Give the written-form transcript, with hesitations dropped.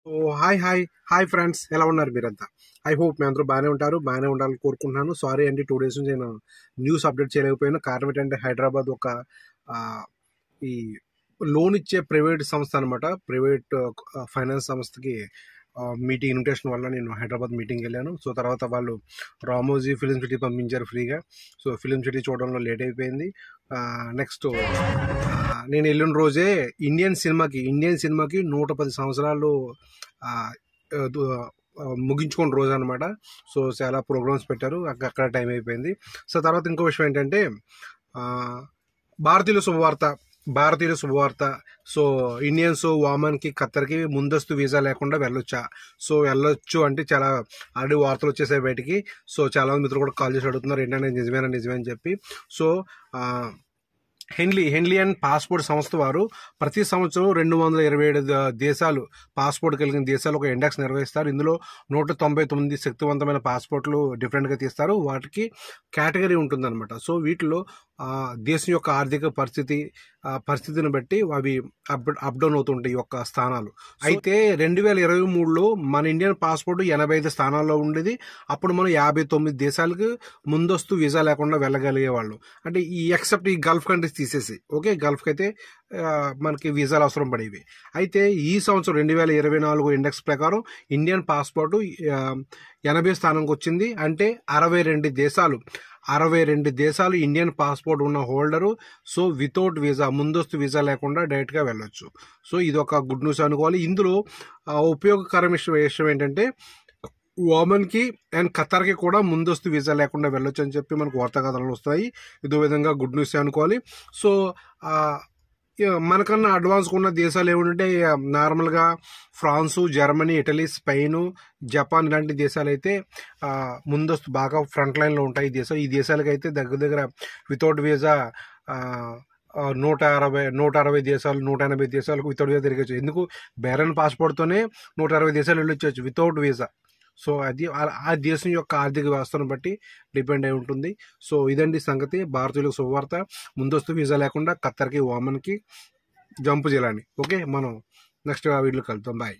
So hi friends, ఎలా ఉన్నారు మీరంతా? ఐ హోప్ మీ అందరూ బాగానే ఉండాలని కోరుకుంటున్నాను. సారీ అండి, 2 days నుంచి నేను న్యూస్ అప్డేట్ చేయలేకపోయాను. కారణం ఏంటంటే హైదరాబాద్ ఒక ఆ, ఈ లోన్ ఇచ్చే ప్రైవేట్ సంస్థ అనమాట. ప్రైవేట్ ఫైనాన్స్ సంస్థకి మీటింగ్ ఇన్విటేషన్ వల్ల నేను హైదరాబాద్ మీటింగ్కి వెళ్ళాను. సో తర్వాత వాళ్ళు రామోజీ ఫిలిం సిటీ పంపించారు ఫ్రీగా. సో ఫిలిం సిటీ చూడడంలో లేట్ అయిపోయింది. నెక్స్ట్ నేను వెళ్ళిన రోజే ఇండియన్ సినిమాకి 110 సంవత్సరాలు ఆ, ముగించుకున్న రోజు అనమాట. సో చాలా ప్రోగ్రామ్స్ పెట్టారు, అక్కడ టైం అయిపోయింది. సో తర్వాత ఇంకో విషయం ఏంటంటే ఆ, భారతీయుల శుభవార్త. సో ఇండియన్స్ వామన్కి ఖత్తర్కి ముందస్తు వీసా లేకుండా వెళ్ళొచ్చా? సో వెళ్ళొచ్చు అంటే చాలా ఆల్రెడీ వార్తలు వచ్చేసాయి బయటికి. సో చాలా మంది మిత్రులు కూడా కాల్ చేసి అడుగుతున్నారు ఏంటంటే నిజమే అని చెప్పి. సో హెన్లీ అండ్ పాస్పోర్ట్ సంస్థ వారు ప్రతి సంవత్సరం 227 దేశాలు, పాస్పోర్ట్ కలిగిన దేశాలు ఒక ఇండెక్స్ నిర్వహిస్తారు. ఇందులో 199 శక్తివంతమైన పాస్పోర్ట్లు డిఫరెంట్గా తీస్తారు. వాటికి కేటగిరీ ఉంటుందన్నమాట. సో వీటిలో దేశం యొక్క ఆర్థిక పరిస్థితిని బట్టి అవి అప్ డౌన్ అవుతుంటాయి ఈ యొక్క స్థానాలు. అయితే 2023లో మన ఇండియన్ పాస్పోర్ట్ 85 స్థానాల్లో ఉండేది. అప్పుడు మనం 59 దేశాలకు ముందస్తు వీసా లేకుండా వెళ్ళగలిగే వాళ్ళు. అంటే ఈ ఎక్సెప్ట్ ఈ గల్ఫ్ కంట్రీస్ తీసేసి, ఓకే, గల్ఫ్కి అయితే మనకి వీసాలు అవసరం పడేవి. అయితే ఈ సంవత్సరం 2024 ఇండెక్స్ ప్రకారం ఇండియన్ పాస్పోర్ట్ 80 స్థానంకి వచ్చింది. అంటే 62 దేశాలు ఇండియన్ పాస్పోర్ట్ ఉన్న హోల్డరు సో వితౌట్ వీసా, ముందస్తు వీసా లేకుండా డైరెక్ట్గా వెళ్ళొచ్చు. సో ఇది ఒక గుడ్ న్యూస్ అనుకోవాలి. ఇందులో ఉపయోగకరమైన విషయం ఏంటంటే ఓమన్కి అండ్ ఖత్తర్కి కూడా ముందస్తు వీసా లేకుండా వెళ్ళొచ్చు అని చెప్పి మనకు వార్తా కథనాలు వస్తాయి. ఇదో విధంగా గుడ్ న్యూస్ అనుకోవాలి. సో మనకన్నా అడ్వాన్స్గా ఉన్న దేశాలు ఏమిటంటే నార్మల్గా France, Germany, Italy, Spain, Japan ఇలాంటి దేశాలు అయితే ముందస్తు బాగా ఫ్రంట్ లైన్లో ఉంటాయి. ఈ దేశాలకైతే దగ్గర వితౌట్ వీసా 160 దేశాలు, 180 దేశాలకు వితౌట్ వీసా తిరగచ్చు. ఎందుకు? బేరన్ పాస్పోర్ట్తోనే 160 దేశాలు వెళ్ళొచ్చు వితౌట్ వీసా. సో అది ఆ దేశం యొక్క ఆర్థిక వ్యవస్థను బట్టి డిపెండ్ అయి ఉంటుంది. సో ఇదండి సంగతి. భారతీయులకు శుభవార్త, ముందస్తు వీసా లేకుండా ఖత్తర్కి, ఓమన్కి జంప్ చేయాలని. ఓకే, మనం నెక్స్ట్ వీడియోలో కలుద్దాం. బాయ్.